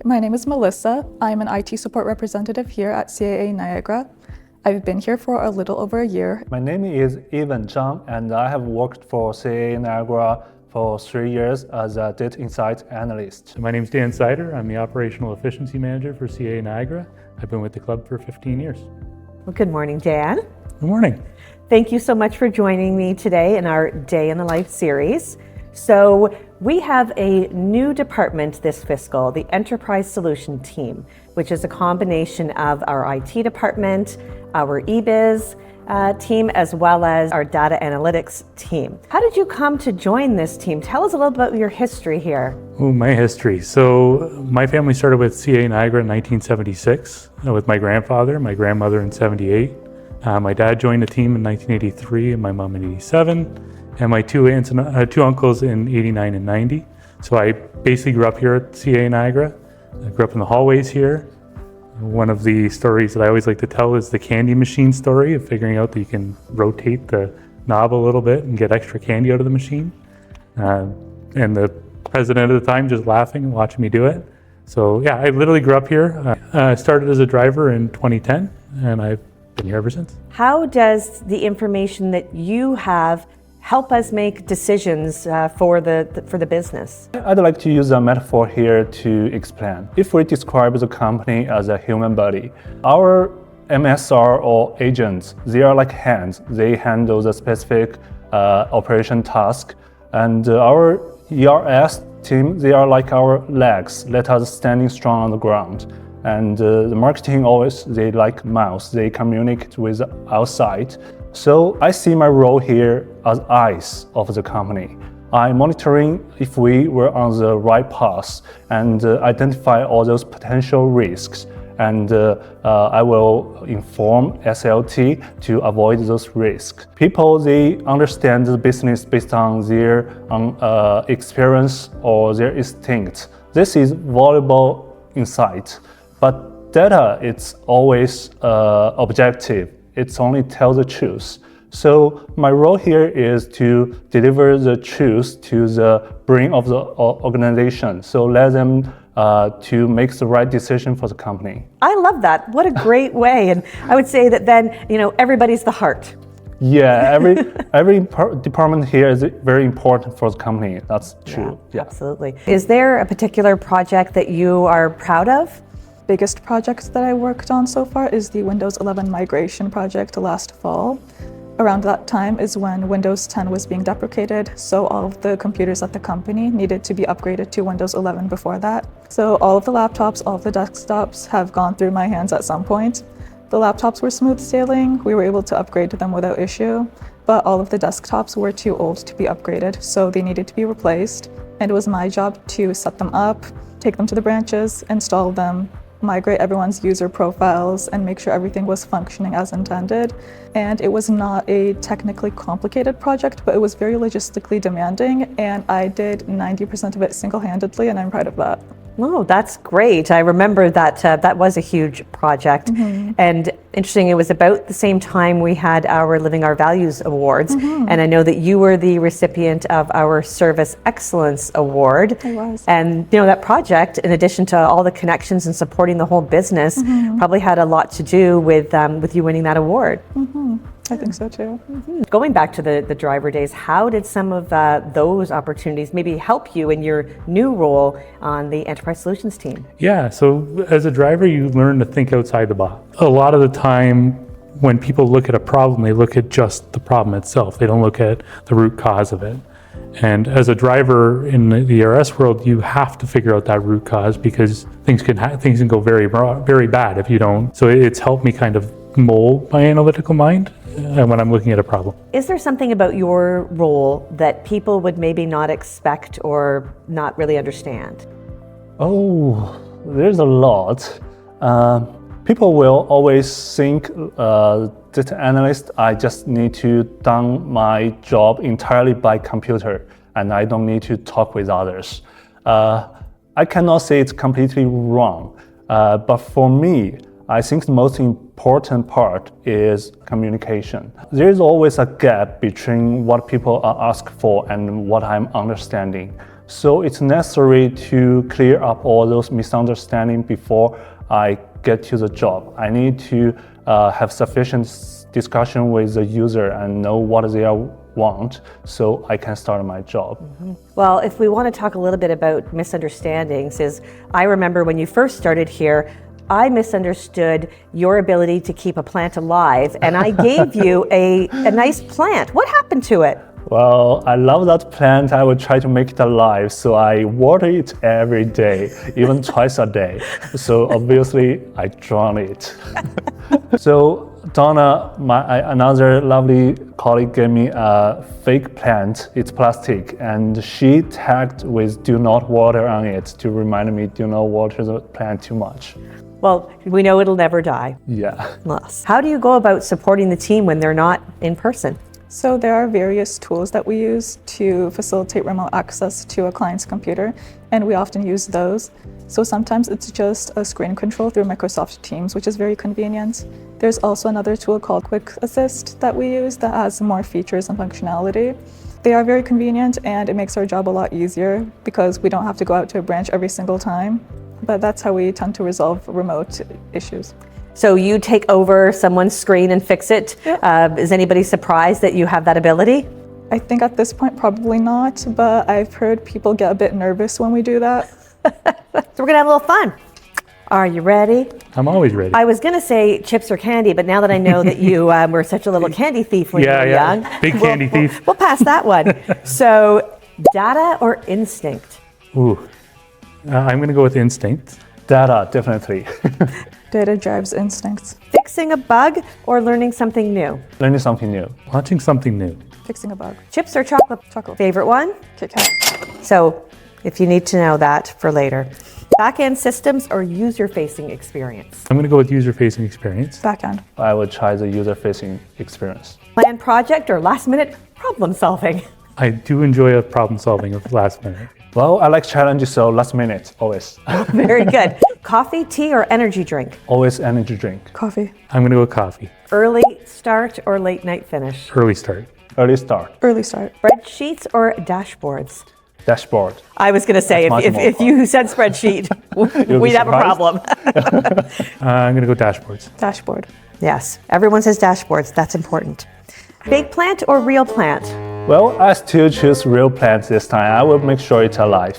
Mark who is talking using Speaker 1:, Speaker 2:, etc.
Speaker 1: My name is Melissa. I'm an IT support representative here at CAA Niagara. I've been here for a little over a year.
Speaker 2: My name is Evan Zhang, and I have worked for CAA Niagara for 3 years as a data insight analyst.
Speaker 3: My name is Dan Sider. I'm the Operational Efficiency Manager for CAA Niagara. I've been with the club for 15 years.
Speaker 4: Well, good morning, Dan.
Speaker 3: Good morning.
Speaker 4: Thank you so much for joining me today in our Day in the Life series. So we have a new department this fiscal, the Enterprise Solution Team, which is a combination of our IT department, our eBiz team, as well as our data analytics team. How did you come to join this team? Tell us a little about your history here.
Speaker 3: Oh, my history. So my family started with CAA Niagara in 1976 with my grandfather, my grandmother in 78. My dad joined the team in 1983 and my mom in 87. And my two aunts and two uncles in 89 and 90. So I basically grew up here at CAA Niagara. I grew up in the hallways here. One of the stories that I always like to tell is the candy machine story of figuring out that you can rotate the knob a little bit and get extra candy out of the machine. And the president at the time just laughing and watching me do it. So yeah, I literally grew up here. I started as a driver in 2010 and I've been here ever since.
Speaker 4: How does the information that you have help us make decisions for the business?
Speaker 2: I'd like to use a metaphor here to explain. If we describe the company as a human body, our MSR or agents, they are like hands. They handle the specific operation task. And our ERS team, they are like our legs, let us standing strong on the ground. And the marketing always, they like mouth, they communicate with outside. So I see my role here as eyes of the company. I'm monitoring if we were on the right path and identify all those potential risks. And I will inform SLT to avoid those risks. People, they understand the business based on their experience or their instinct. This is valuable insight. But data, it's always objective. It's only tell the truth. So my role here is to deliver the truth to the brain of the organization. So let them to make the right decision for the company.
Speaker 4: I love that. What a great way. And I would say that then, everybody's the heart.
Speaker 2: Yeah, every department here is very important for the company. That's true.
Speaker 4: Yeah. Absolutely. Is there a particular project that you are proud of?
Speaker 1: Biggest project that I worked on so far is the Windows 11 migration project last fall. Around that time is when Windows 10 was being deprecated, so all of the computers at the company needed to be upgraded to Windows 11 before that. So all of the laptops, all of the desktops have gone through my hands at some point. The laptops were smooth sailing, we were able to upgrade them without issue, but all of the desktops were too old to be upgraded, so they needed to be replaced. And it was my job to set them up, take them to the branches, install them, migrate everyone's user profiles and make sure everything was functioning as intended. And it was not a technically complicated project, but it was very logistically demanding, and I did 90% of it single-handedly, and I'm proud of that.
Speaker 4: Oh, that's great. I remember that that was a huge project. Mm-hmm. And interesting, it was about the same time we had our Living Our Values Awards. Mm-hmm. And I know that you were the recipient of our Service Excellence Award.
Speaker 1: I was.
Speaker 4: And that project, in addition to all the connections and supporting the whole business, mm-hmm. probably had a lot to do with you winning that award.
Speaker 1: Mm-hmm. I think so too.
Speaker 4: Mm-hmm. Going back to the driver days, how did some of those opportunities maybe help you in your new role on the Enterprise Solutions team?
Speaker 3: Yeah, so as a driver, you learn to think outside the box. A lot of the time, when people look at a problem, they look at just the problem itself. They don't look at the root cause of it. And as a driver in the ERS world, you have to figure out that root cause because things can go very, very bad if you don't. So it's helped me kind of mold my analytical mind when I'm looking at a problem.
Speaker 4: Is there something about your role that people would maybe not expect or not really understand?
Speaker 2: Oh, there's a lot. People will always think data analyst, I just need to done my job entirely by computer and I don't need to talk with others. I cannot say it's completely wrong, but for me, I think the most important part is communication. There is always a gap between what people are asked for and what I'm understanding. So it's necessary to clear up all those misunderstandings before I get to the job. I need to have sufficient discussion with the user and know what they want so I can start my job.
Speaker 4: Well, if we want to talk a little bit about misunderstandings, is I remember when you first started here, I misunderstood your ability to keep a plant alive, and I gave you a nice plant. What happened to it?
Speaker 2: Well, I love that plant. I will try to make it alive, so I water it every day, even twice a day. So obviously, I drown it. So Donna, another lovely colleague, gave me a fake plant. It's plastic, and she tagged with "Do not water" on it to remind me do not water the plant too much.
Speaker 4: Well, we know it'll never die.
Speaker 2: Yeah.
Speaker 4: Yes. How do you go about supporting the team when they're not in person?
Speaker 1: So there are various tools that we use to facilitate remote access to a client's computer, and we often use those. So sometimes it's just a screen control through Microsoft Teams, which is very convenient. There's also another tool called Quick Assist that we use that has more features and functionality. They are very convenient, and it makes our job a lot easier because we don't have to go out to a branch every single time. But that's how we tend to resolve remote issues.
Speaker 4: So you take over someone's screen and fix it.
Speaker 1: Yeah.
Speaker 4: Is anybody surprised that you have that ability?
Speaker 1: I think at this point, probably not, but I've heard people get a bit nervous when we do that.
Speaker 4: So we're gonna have a little fun. Are you ready?
Speaker 3: I'm always ready.
Speaker 4: I was gonna say chips or candy, but now that I know that you were such a little candy thief when you were young.
Speaker 3: Big candy thief.
Speaker 4: We'll pass that one. So data or instinct?
Speaker 3: Ooh, I'm going to go with instinct.
Speaker 2: Data, definitely.
Speaker 1: Data drives instincts.
Speaker 4: Fixing a bug or learning something new?
Speaker 2: Learning something new.
Speaker 3: Launching something new.
Speaker 1: Fixing a bug.
Speaker 4: Chips or chocolate?
Speaker 1: Chocolate.
Speaker 4: Favorite one?
Speaker 1: Kit Kat.
Speaker 4: So if you need to know that for later. Back-end systems or user-facing experience?
Speaker 3: I'm going to go with user-facing experience.
Speaker 1: Backhand.
Speaker 2: I will try the user-facing experience.
Speaker 4: Plan project or last-minute problem solving?
Speaker 3: I do enjoy a problem solving of last minute.
Speaker 2: Well, I like challenges, so last minute, always.
Speaker 4: Very good. Coffee, tea, or energy drink?
Speaker 2: Always energy drink.
Speaker 1: Coffee.
Speaker 3: I'm going to go with coffee.
Speaker 4: Early start or late night finish?
Speaker 3: Early start.
Speaker 2: Early start.
Speaker 1: Early start. Spreadsheets
Speaker 4: or dashboards?
Speaker 2: Dashboard.
Speaker 4: I was going to say,
Speaker 2: That's much more
Speaker 4: if you said spreadsheet, we'd have a
Speaker 2: surprised.
Speaker 4: problem.
Speaker 3: I'm going to go dashboards.
Speaker 1: Dashboard.
Speaker 4: Yes, everyone says dashboards. That's important. Fake plant or real plant?
Speaker 2: Well, I still choose real plant this time. I will make sure it's alive.